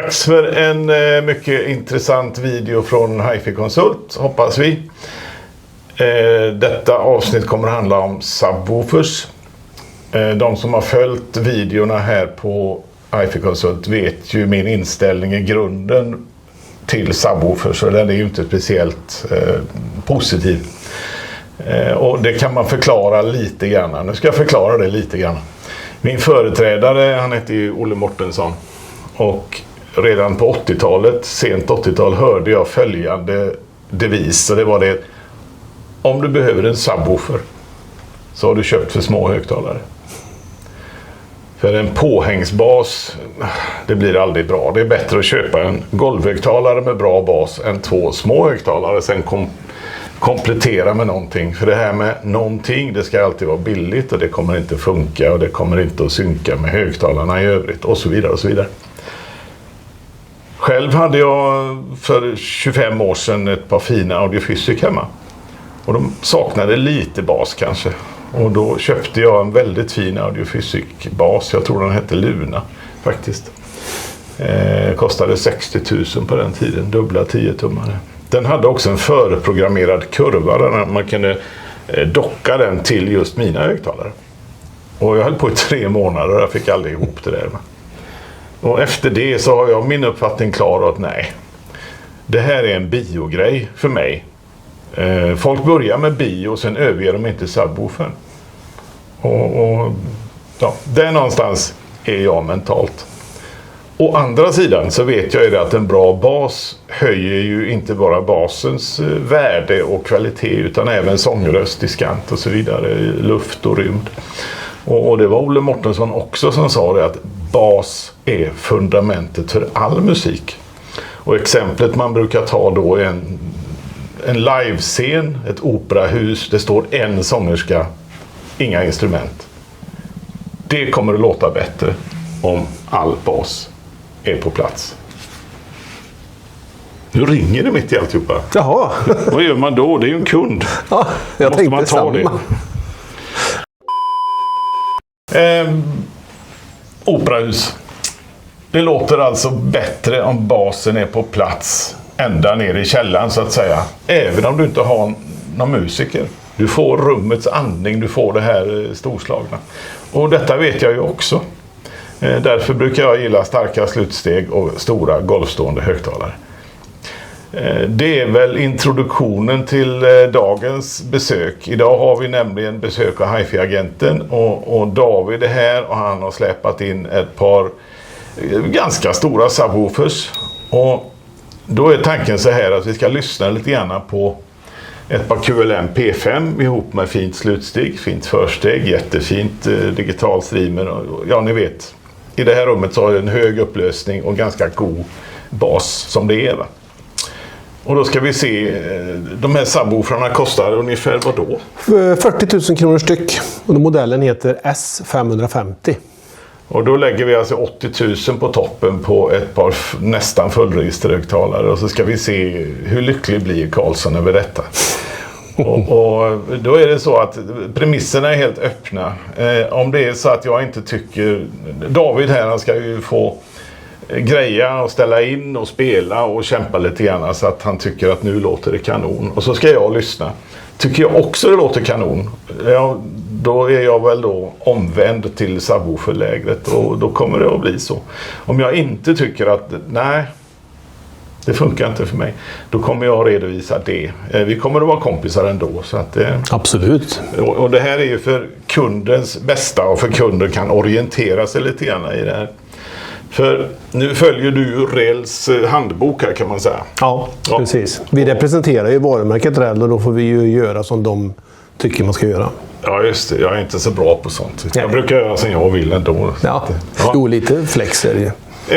Dags för en mycket intressant video från HiFi Konsult, hoppas vi. Detta avsnitt kommer att handla om subwoofers. De som har följt videorna här på HiFi Konsult vet ju min inställning i grunden till subwoofers, och den är ju inte speciellt positiv. Och det kan man förklara lite grann. Nu ska jag förklara det lite grann. Min företrädare, han heter ju Olle Mårtensson, och redan på 80-talet, sent 80-tal, hörde jag följande devis, och det var det: om du behöver en subwoofer så har du köpt för små högtalare. För en påhängsbas, det blir aldrig bra. Det är bättre att köpa en golvhögtalare med bra bas än 2 små högtalare, sen komplettera med någonting. För det här med någonting, det ska alltid vara billigt, och det kommer inte funka, och det kommer inte att synka med högtalarna i övrigt, och så vidare och så vidare. Själv hade jag för 25 år sedan ett par fina Audiofysik hemma, och de saknade lite bas kanske, och då köpte jag en väldigt fin Audiofysik bas. Jag tror den hette Luna faktiskt. Kostade 60 000 på den tiden, dubbla 10-tummare. Den hade också en förprogrammerad kurva där man kunde docka den till just mina högtalare. Och jag höll på i 3 månader och jag fick aldrig ihop det där. Och efter det så har jag min uppfattning klar att nej, det här är en biogrej för mig. Folk börjar med bio och sen överger de inte subwoofern. Och ja, där någonstans är jag mentalt. Å andra sidan så vet jag ju att en bra bas höjer ju inte bara basens värde och kvalitet, utan även sångröst, diskant och så vidare, luft och rymd. Och det var Olle Mårtensson också som sa det, att bas är fundamentet för all musik. Och exemplet man brukar ta då är en livescen, ett operahus, det står en sångerska, inga instrument. Det kommer att låta bättre om all bas är på plats. Nu ringer det mitt i alltihopa. Jaha. Vad gör man då? Det är ju en kund. Ja, jag måste tänkte man ta samma. det? Operahus. Det låter alltså bättre om basen är på plats ända ner i källaren så att säga. Även om du inte har någon musiker. Du får rummets andning, du får det här storslagna. Och detta vet jag ju också. Därför brukar jag gilla starka slutsteg och stora golvstående högtalare. Det är väl introduktionen till dagens besök. Idag har vi nämligen besök av HiFi-agenten och David är här, och han har släpat in ett par ganska stora subwoofers. Och då är tanken så här att vi ska lyssna lite grann på ett par QLM P5 ihop med fint slutsteg, fint försteg, jättefint digital streamer. Ja, ni vet. I det här rummet så har jag en hög upplösning och ganska god bas som det är, va? Och då ska vi se, de här subwooferna kostar ungefär vad då? 40 000 kronor styck. Och modellen heter S550. Och då lägger vi alltså 80 000 på toppen på ett par nästan fullregisterhögtalare. Och så ska vi se hur lycklig blir Karlsson över detta. Och då är det så att premisserna är helt öppna. Om det är så att jag inte tycker... David här, han ska ju få greja och ställa in och spela och kämpa lite grann så att han tycker att nu låter det kanon. Och så ska jag lyssna. Tycker jag också det låter kanon, ja, då är jag väl då omvänd till subwooferlägret, och då kommer det att bli så. Om jag inte tycker att nej, det funkar inte för mig, då kommer jag att redovisa det. Vi kommer att vara kompisar ändå. Så att, absolut. Och det här är ju för kundens bästa, och för kunden kan orientera sig lite grann i det här. För nu följer du Rels handbok här, kan man säga. Ja, precis. Vi representerar ju varumärket Rel, och då får vi ju göra som de tycker man ska göra. Ja, just det. Jag är inte så bra på sånt. Jag brukar göra som jag vill ändå. Ja, jo, lite flex är det ju.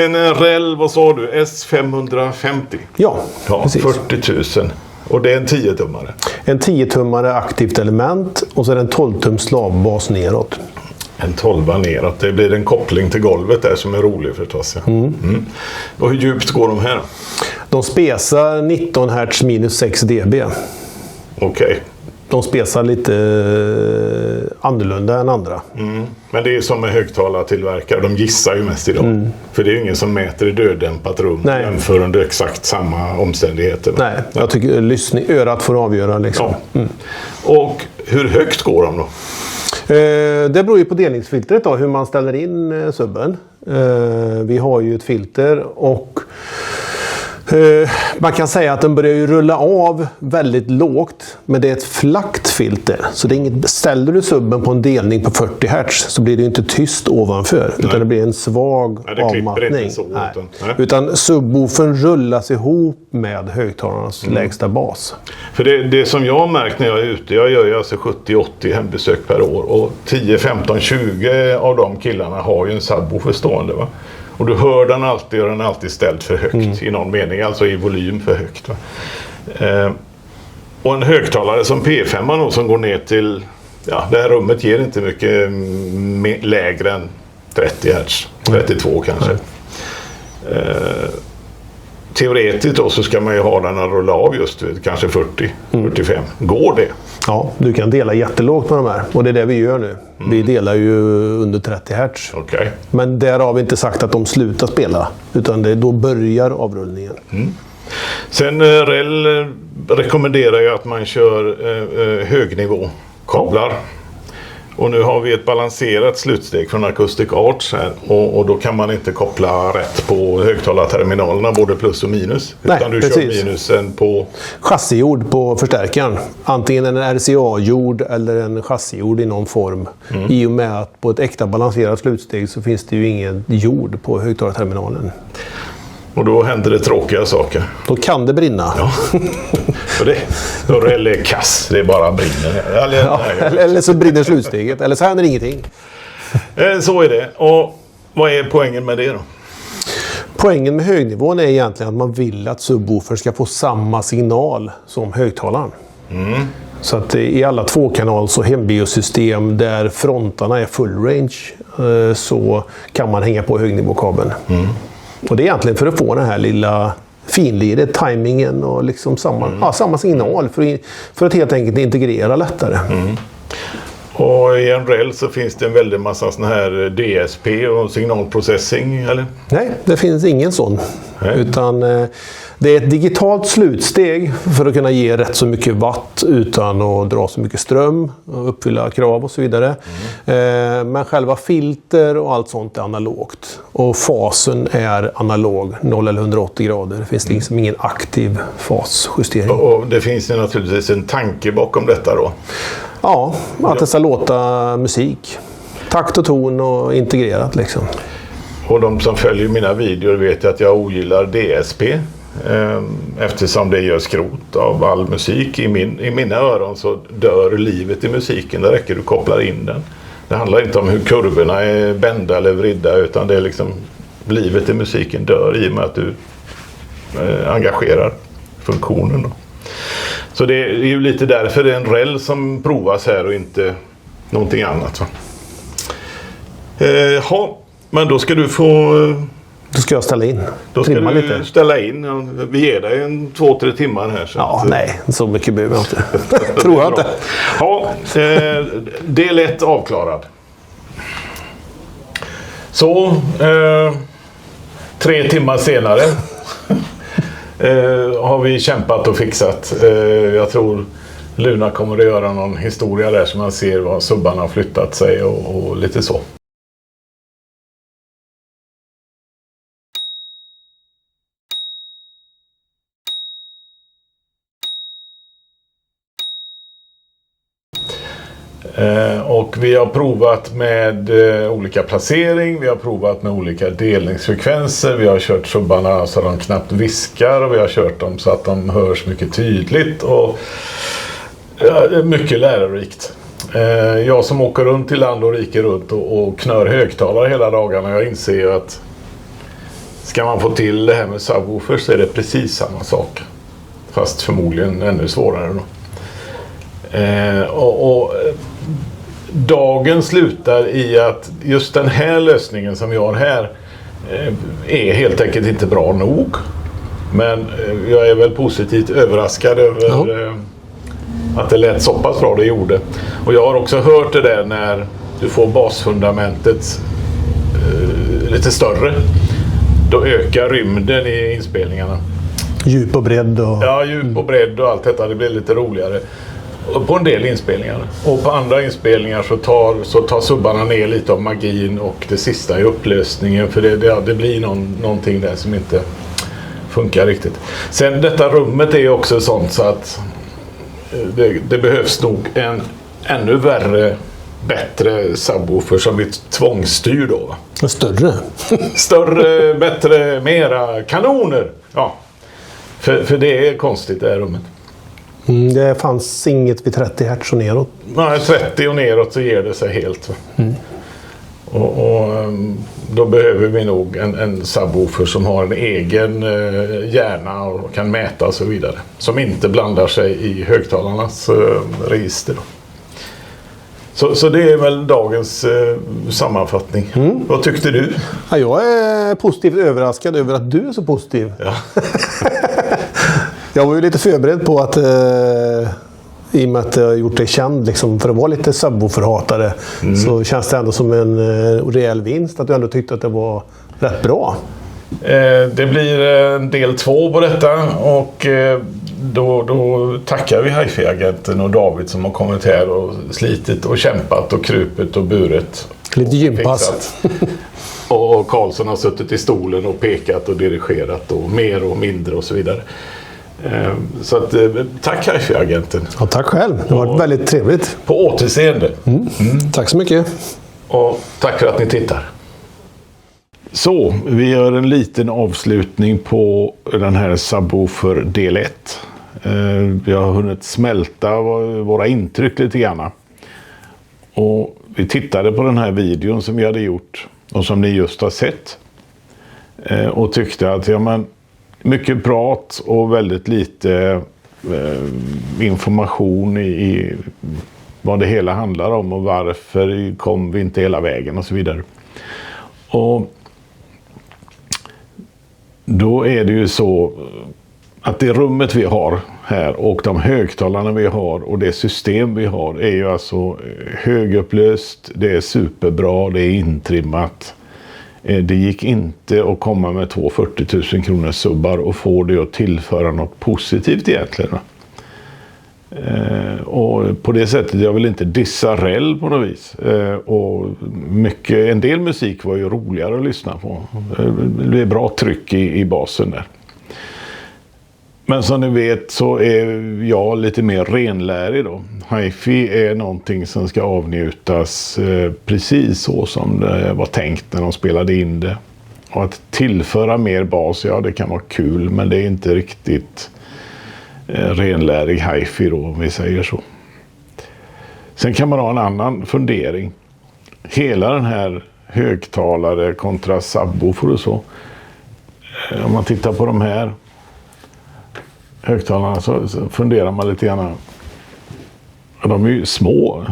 En Rel, vad sa du? S550? Ja, precis. 40 000. Och det är en 10-tummare. En 10-tummare aktivt element, och så är det en 12-tums slavbas neråt. En 12 neråt. Det blir en koppling till golvet där som är rolig förstås. Ja. Och hur djupt går de här då? De spesar 19 Hz minus 6 dB. Okej. de spesar lite annorlunda än andra. Men det är som med högtalartillverkare. De gissar ju mest idag. För det är ju ingen som mäter i döddämpat rum. Jämför under exakt samma omständigheter. Nej, jag tycker örat får avgöra. Liksom. Ja. Och hur högt går de då? Det beror ju på delningsfiltret då, hur man ställer in subben. Vi har ju ett filter och man kan säga att den börjar ju rulla av väldigt lågt, men det är ett flackt filter. Så det är inget, ställer du subben på en delning på 40 Hz så blir det ju inte tyst ovanför. Utan det blir en svag avmattning. Utan subwoofern rullas ihop med högtalarnas lägsta bas. För det som jag har märkt när jag är ute, jag gör ju alltså 70-80 hembesök per år. Och 10, 15, 20 av de killarna har ju en subwoofer stående, va? Och du hör den alltid och den är alltid ställd för högt i någon mening, alltså i volym för högt. Va? Och en högtalare som P5 som går ner till, det här rummet ger inte mycket lägre än 30 Hz, 32 kanske. Teoretiskt då så ska man ju ha den att rulla av just kanske 40-45. Går det? Ja, du kan dela jättelågt med de här. Och det är det vi gör nu. Vi delar ju under 30 Hz. Okay. Men där har vi inte sagt att de slutar spela. Utan då börjar avrullningen. Sen REL rekommenderar ju att man kör högnivåkablar. Och nu har vi ett balanserat slutsteg från Acoustic Arts här. Och då kan man inte koppla rätt på högtalarterminalerna, både plus och minus. Nej, utan du precis. kör minusen på chassijord på förstärkaren. Antingen en RCA-jord eller en chassijord i någon form. I och med att på ett äkta balanserat slutsteg så finns det ju ingen jord på högtalarterminalen. Och då händer det tråkiga saker. Då kan det brinna. Ja. Då REL är kass, det bara brinner. Eller så brinner slutsteget, eller så händer ingenting. Så är det. Och vad är poängen med det då? Poängen med högnivån är egentligen att man vill att subwoofer ska få samma signal som högtalaren. Så att i alla tvåkanals- och hembiosystem där frontarna är full range så kan man hänga på högnivåkabeln. Och det är egentligen för att få den här lilla finliret, timingen och liksom samma signal för att helt enkelt integrera lättare. Och i en REL så finns det en väldig massa sån här DSP och signalprocessing, eller? Nej, det finns ingen sån. Utan det är ett digitalt slutsteg för att kunna ge rätt så mycket watt utan att dra så mycket ström och uppfylla krav och så vidare. Men själva filter och allt sånt är analogt. Och fasen är analog, 0 eller 180 grader. Det finns liksom ingen aktiv fasjustering. Och det finns ju naturligtvis en tanke bakom detta då? Ja, att det ska låta musik. Takt och ton och integrerat liksom. Och de som följer mina videor vet att jag ogillar DSP. Eftersom det gör skrot av all musik. I mina öron så dör livet i musiken. Det räcker du kopplar in den. Det handlar inte om hur kurvorna är bända eller vridda. Utan det är liksom livet i musiken dör i och med att du engagerar funktionen då. Så det är ju lite därför det är en REL som provas här och inte någonting annat. Men då ska du få... Då ska jag ställa in. Då ska du lite. Ställa in. Vi ger dig 2-3 timmar här. Så nej. Så mycket behöver jag inte. Tror jag inte. Ja, del 1 avklarad. Så, 3 timmar senare har vi kämpat och fixat. Jag tror Luna kommer att göra någon historia där så man ser vad subbarna har flyttat sig och lite så. Och vi har provat med olika placering, vi har provat med olika delningsfrekvenser, vi har kört subbarna så de knappt viskar och vi har kört dem så att de hörs mycket tydligt och det är mycket lärorikt. Jag som åker runt i land och rike runt och knör högtalare hela dagarna, jag inser ju att ska man få till det här med subwoofers så är det precis samma sak. Fast förmodligen ännu svårare då. Dagen slutar i att just den här lösningen som vi har här är helt enkelt inte bra nog. Men jag är väl positivt överraskad över att det lät så pass bra det gjorde. Och jag har också hört det där när du får basfundamentet lite större. Då ökar rymden i inspelningarna. Djup och bredd. Ja, djup och bredd och allt detta. Det blir lite roligare. Och på en del inspelningar. Och på andra inspelningar så tar subbarna ner lite av magin och det sista är upplösningen. För det blir någonting där som inte funkar riktigt. Sen detta rummet är också sånt så att det behövs nog en ännu värre, bättre subwoofer som blir tvångsstyr då. Större. Större, bättre, mera kanoner. Ja. För det är konstigt det här rummet. Det fanns inget vid 30 Hz och neråt. Nej, 30 och neråt så ger det sig helt. Och då behöver vi nog en subwoofer som har en egen hjärna och kan mäta och så vidare. Som inte blandar sig i högtalarnas register. Så det är väl dagens sammanfattning. Vad tyckte du? Ja, jag är positivt överraskad över att du är så positiv. Ja. Jag var ju lite förberedd på att i och med att jag har gjort det känd liksom, för att vara lite subwooferhatare så känns det ändå som en rejäl vinst att du ändå tyckte att det var rätt bra. Det blir en del 2 på detta och då tackar vi Hi-Fi-agenten och David som har kommit här och slitit och kämpat och krupet och buret. Lite gympass. Och Karlsson har suttit i stolen och pekat och dirigerat och mer och mindre och så vidare. Så att, tack Hi-Fi-agenten. Ja, tack själv. Det har varit väldigt trevligt. På återseende. Tack så mycket. Och tack för att ni tittar. Så, vi gör en liten avslutning på den här subwoofer del 1. Vi har hunnit smälta våra intryck lite grann. Och vi tittade på den här videon som vi hade gjort och som ni just har sett. Och tyckte att mycket prat och väldigt lite information i vad det hela handlar om och varför kom vi inte hela vägen och så vidare. Och då är det ju så att det rummet vi har här och de högtalarna vi har och det system vi har är ju alltså högupplöst, det är superbra, det är intrimmat. Det gick inte att komma med 40 000 kronor subbar och få det att tillföra något positivt egentligen. Och på det sättet, jag vill inte dissa Rell på något vis. Och en del musik var ju roligare att lyssna på. Det är bra tryck i basen där. Men som ni vet så är jag lite mer renlärig då. Hi-Fi är någonting som ska avnjutas precis så som det var tänkt när de spelade in det. Och att tillföra mer bas, ja det kan vara kul, men det är inte riktigt renlärig Hi-Fi då, om vi säger så. Sen kan man ha en annan fundering. Hela den här högtalare kontra subwoofer och så. Om man tittar på de här högtalarna så funderar man lite grann. De är ju små.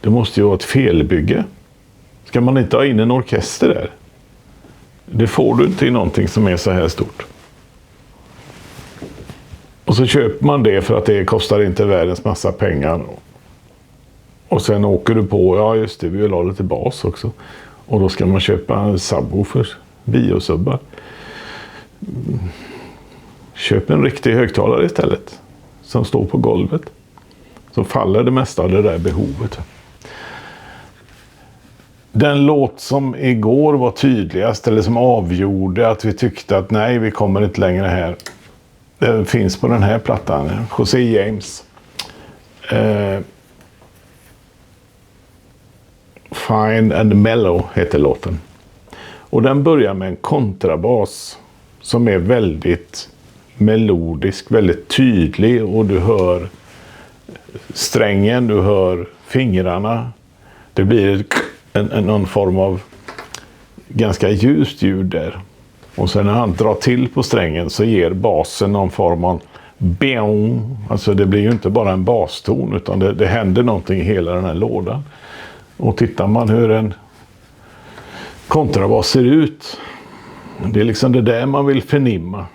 Det måste ju vara ett felbygge. Ska man inte ha in en orkester där? Det får du inte i någonting som är så här stort. Och så köper man det för att det kostar inte världens massa pengar. Och sen åker du på, ja just det, vi vill ha lite bas också. Och då ska man köpa subwoofers, biosubbar. Köp en riktig högtalare istället. Som står på golvet. Så faller det mesta av det där behovet. Den låt som igår var tydligast, eller som avgjorde att vi tyckte att nej, vi kommer inte längre här. Det finns på den här plattan. José James. Fine and Mellow heter låten. Och den börjar med en kontrabas som är väldigt melodisk, väldigt tydlig, och du hör strängen, du hör fingrarna. Det blir någon form av ganska ljust ljud där. Och sen när han drar till på strängen så ger basen någon form av beong. Alltså det blir ju inte bara en baston, utan det händer någonting i hela den här lådan. Och tittar man hur en kontrabas ser ut, det är liksom det där man vill förnimma.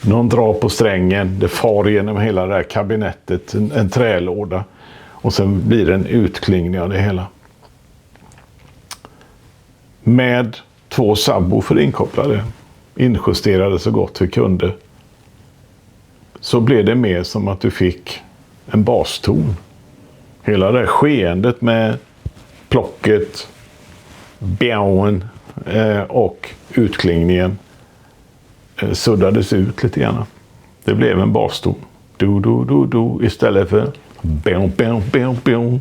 Någon drar på strängen, det far genom hela det här kabinettet, en trälåda. Och sen blir det en utklingning av det hela. Med 2 subwoofer inkopplade, injusterade så gott vi kunde. Så blev det mer som att du fick en baston. Hela det här skeendet med plocket, bjäuen och utklingningen suddades ut lite grann. Det blev en baston. Du istället för bjäu.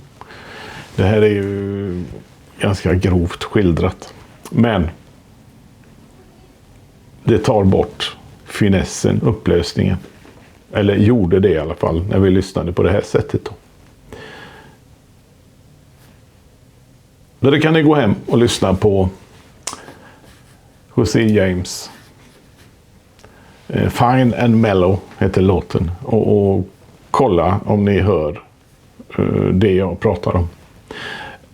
Det här är ju ganska grovt skildrat. Men det tar bort finessen, upplösningen. Eller gjorde det i alla fall när vi lyssnade på det här sättet då. Då kan ni gå hem och lyssna på Jose James. Fine and Mellow heter låten. Och kolla om ni hör det jag pratar om.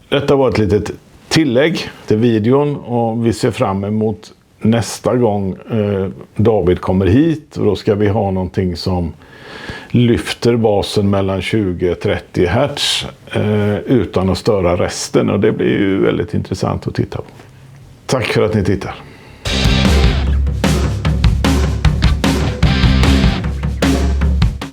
Detta var ett litet tillägg till videon och vi ser fram emot nästa gång David kommer hit. Och då ska vi ha någonting som lyfter basen mellan 20-30 Hz utan att störa resten. Och det blir ju väldigt intressant att titta på. Tack för att ni tittar.